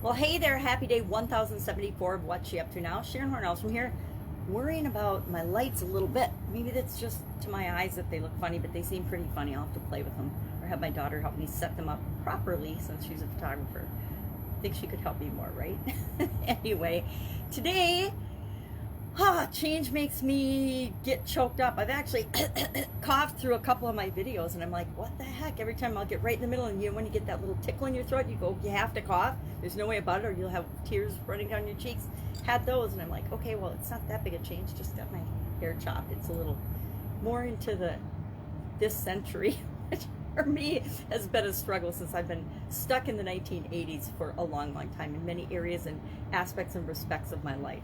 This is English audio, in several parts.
Well, hey there, happy day 1074 of What's She Up To Now. Sharon Horne-Ellstrom here, worrying about my lights a little bit. Maybe that's just to my eyes that they look funny, but they seem pretty funny. I'll have to play with them or have my daughter help me set them up properly since she's a photographer. I think she could help me more, right? Anyway, today change makes me get choked up. I've actually coughed through a couple of my videos, and I'm like, what the heck? Every time I'll get right in the middle, and when you get that little tickle in your throat, you have to cough. There's no way about it, or you'll have tears running down your cheeks. Had those, and I'm like, okay, well, it's not that big a change. Just got my hair chopped. It's a little more into this century, which for me has been a struggle since I've been stuck in the 1980s for a long, long time in many areas and aspects and respects of my life.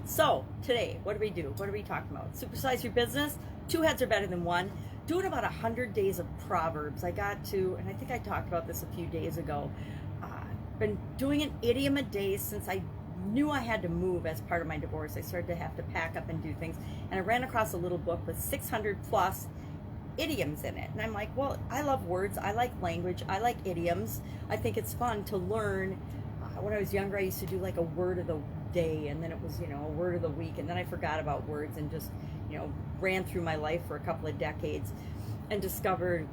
So today, what do we do? What are we talking about? Supersize your business. Two heads are better than one. Doing about 100 days of Proverbs. I got to, and I think I talked about this a few days ago. Been doing an idiom a day since I knew I had to move as part of my divorce. I started to have to pack up and do things, and I ran across a little book with 600 plus idioms in it. And I'm like, well, I love words. I like language. I like idioms. I think it's fun to learn. When I was younger, I used to do like a word of the day, and then it was, a word of the week, and then I forgot about words and just, ran through my life for a couple of decades and discovered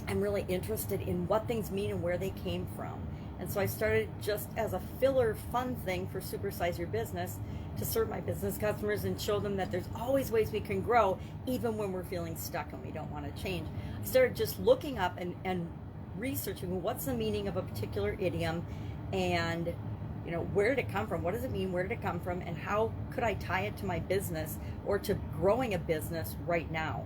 I'm really interested in what things mean and where they came from. And so I started just as a filler fun thing for Supersize Your Business to serve my business customers and show them that there's always ways we can grow even when we're feeling stuck and we don't want to change. I started just looking up and researching what's the meaning of a particular idiom, and where did it come from? What does it mean? Where did it come from? And how could I tie it to my business or to growing a business right now?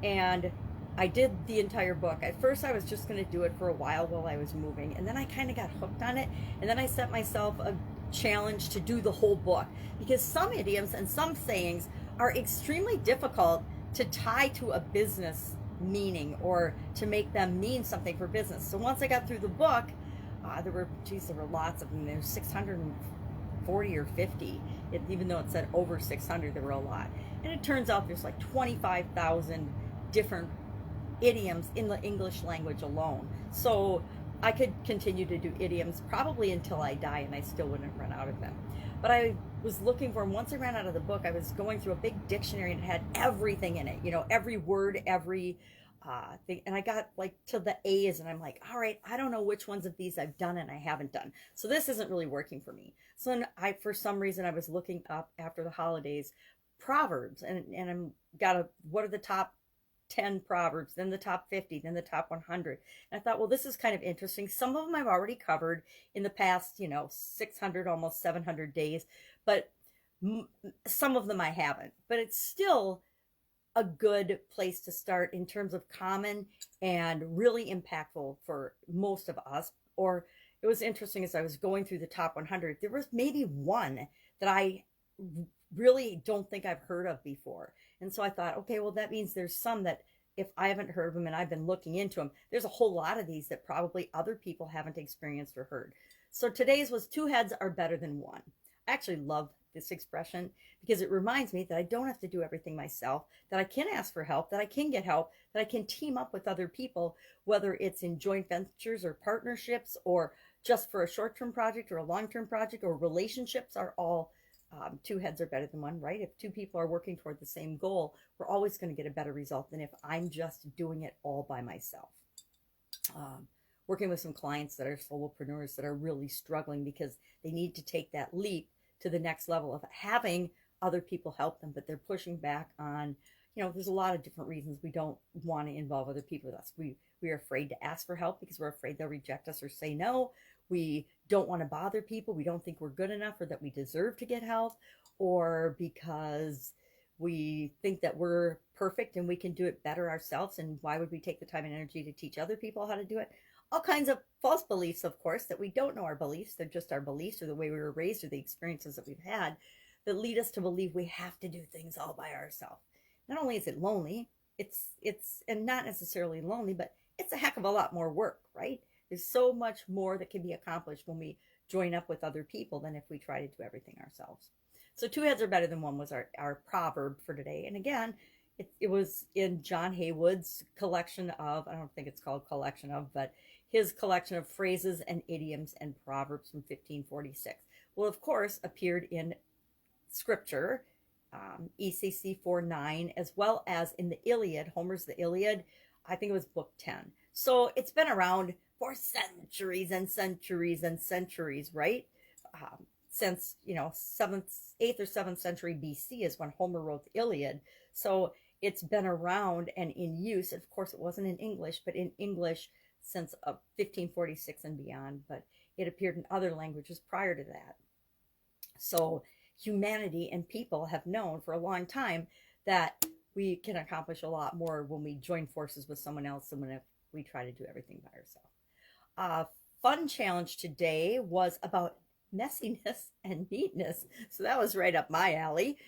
And I did the entire book. At first, I was just going to do it for a while I was moving, and then I kind of got hooked on it. And then I set myself a challenge to do the whole book, because some idioms and some sayings are extremely difficult to tie to a business meaning or to make them mean something for business. So once I got through the book, there were lots of them. There were 640 or 50. Even though it said over 600, there were a lot. And it turns out there's like 25,000 different idioms in the English language alone. So I could continue to do idioms probably until I die, and I still wouldn't run out of them. But I was looking for them. Once I ran out of the book, I was going through a big dictionary, and it had everything in it. Every word, every thing. And I got like to the A's, and I'm like, all right, I don't know which ones of these I've done and I haven't done. So this isn't really working for me. So then for some reason, I was looking up after the holidays Proverbs, and I'm what are the top 10 proverbs, then the top 50, then the top 100. And I thought, well, this is kind of interesting. Some of them I've already covered in the past, 600, almost 700 days, but some of them I haven't. But it's still a good place to start in terms of common and really impactful for most of us. Or it was interesting, as I was going through the top 100, there was maybe one that I really don't think I've heard of before. And so I thought, okay, well, that means there's some that if I haven't heard of them and I've been looking into them, there's a whole lot of these that probably other people haven't experienced or heard. So today's was two heads are better than one. I actually love this expression because it reminds me that I don't have to do everything myself, that I can ask for help, that I can get help, that I can team up with other people, whether it's in joint ventures or partnerships or just for a short-term project or a long-term project, or relationships are all two heads are better than one, right? If two people are working toward the same goal, we're always going to get a better result than if I'm just doing it all by myself. Working with some clients that are solopreneurs that are really struggling because they need to take that leap to the next level of having other people help them, but they're pushing back on, there's a lot of different reasons we don't want to involve other people with us. We are afraid to ask for help because we're afraid they'll reject us or say no. We don't want to bother people. We don't think we're good enough or that we deserve to get help, or because we think that we're perfect and we can do it better ourselves. And why would we take the time and energy to teach other people how to do it? All kinds of false beliefs, of course, that we don't know our beliefs. They're just our beliefs or the way we were raised or the experiences that we've had that lead us to believe we have to do things all by ourselves. Not only is it lonely, and not necessarily lonely, but it's a heck of a lot more work, right? There's so much more that can be accomplished when we join up with other people than if we try to do everything ourselves. So two heads are better than one was our proverb for today. And again, it was in John Haywood's collection of, I don't think it's called collection of, but his collection of phrases and idioms and proverbs from 1546. Well, of course, appeared in scripture, ECC 4:9, as well as in the Iliad, Homer's The Iliad. I think it was book 10. So it's been around for centuries and centuries and centuries, right? Since, 8th or 7th century BC is when Homer wrote the Iliad. So it's been around and in use. Of course, it wasn't in English, but in English since 1546 and beyond, but it appeared in other languages prior to that. So humanity and people have known for a long time that we can accomplish a lot more when we join forces with someone else than when we try to do everything by ourselves. Fun challenge today was about messiness and neatness. So that was right up my alley.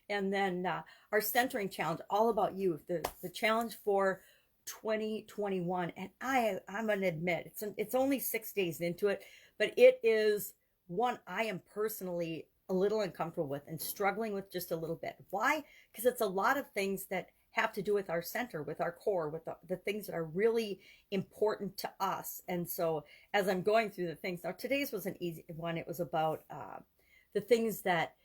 And then our centering challenge, all about you, the challenge for 2021. And I'm going to admit, it's only 6 days into it, but it is one I am personally a little uncomfortable with and struggling with just a little bit. Why? Because it's a lot of things that have to do with our center, with our core, with the things that are really important to us. And so as I'm going through the things, now today's was an easy one. It was about the things that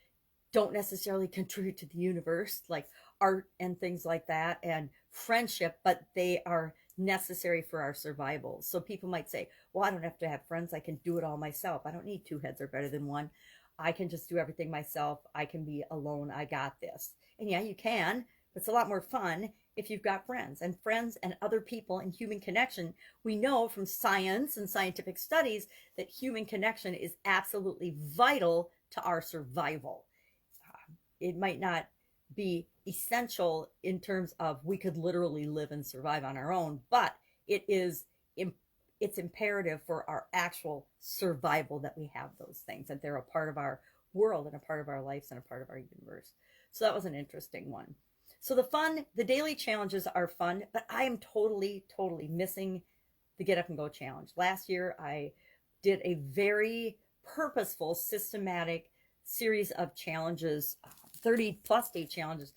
don't necessarily contribute to the universe, like art and things like that, and friendship, but they are necessary for our survival. So people might say, well, I don't have to have friends. I can do it all myself. I don't need two heads are better than one. I can just do everything myself. I can be alone. I got this. And yeah, you can. But it's a lot more fun if you've got friends and other people and human connection. We know from science and scientific studies that human connection is absolutely vital to our survival. It might not be essential in terms of we could literally live and survive on our own, but it's imperative for our actual survival that we have those things, that they're a part of our world and a part of our lives and a part of our universe. So that was an interesting one. So the daily challenges are fun, but I am totally missing the Get Up and Go challenge. Last year, I did a very purposeful, systematic series of challenges, 30 plus day challenges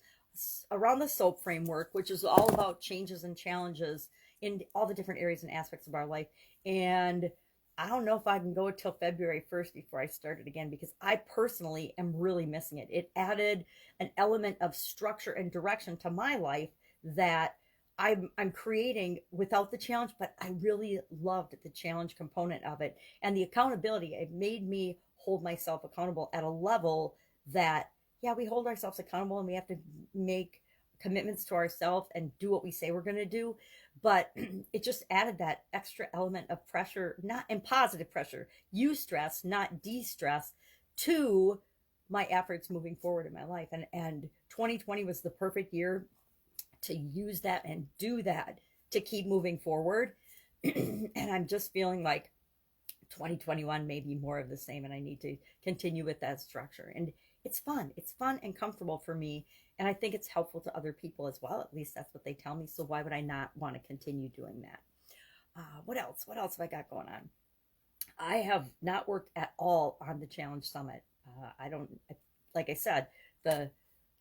around the SOAP framework, which is all about changes and challenges in all the different areas and aspects of our life. And I don't know if I can go until February 1st before I start it again, because I personally am really missing it. It added an element of structure and direction to my life that I'm creating without the challenge, but I really loved the challenge component of it. And the accountability, it made me hold myself accountable at a level that, yeah, we hold ourselves accountable and we have to make commitments to ourselves and do what we say we're going to do. But it just added that extra element of pressure, not in positive pressure, eustress, not de-stress, to my efforts moving forward in my life. And 2020 was the perfect year to use that and do that to keep moving forward. And I'm just feeling like 2021 may be more of the same, and I need to continue with that structure. And it's fun and comfortable for me, and I think it's helpful to other people as well. At least that's what they tell me. So why would I not want to continue doing that? What else have I got going on? I have not worked at all on the Challenge Summit. Like I said, the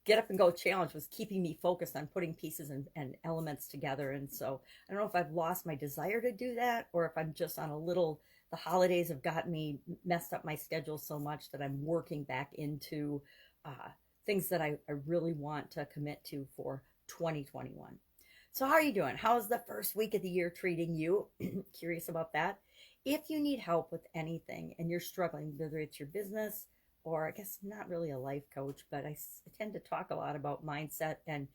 Get Up and Go challenge was keeping me focused on putting pieces and elements together. And so I don't know if I've lost my desire to do that, or if I'm just on the holidays have gotten me messed up my schedule so much that I'm working back into things that I really want to commit to for 2021. So how are you doing? How's the first week of the year treating you? Curious about that. If you need help with anything and you're struggling, whether it's your business, or I guess not really a life coach, but I tend to talk a lot about mindset and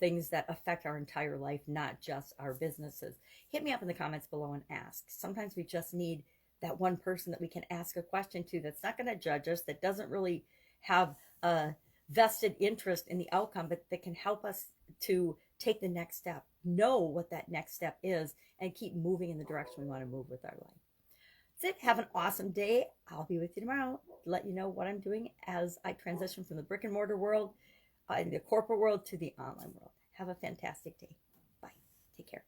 things that affect our entire life, not just our businesses. Hit me up in the comments below and ask. Sometimes we just need that one person that we can ask a question to that's not going to judge us, that doesn't really have a vested interest in the outcome, but that can help us to take the next step, know what that next step is, and keep moving in the direction we want to move with our life. That's it. Have an awesome day. I'll be with you tomorrow to let you know what I'm doing as I transition from the brick and mortar world, in the corporate world, to the online world. Have a fantastic day. Bye. Take care.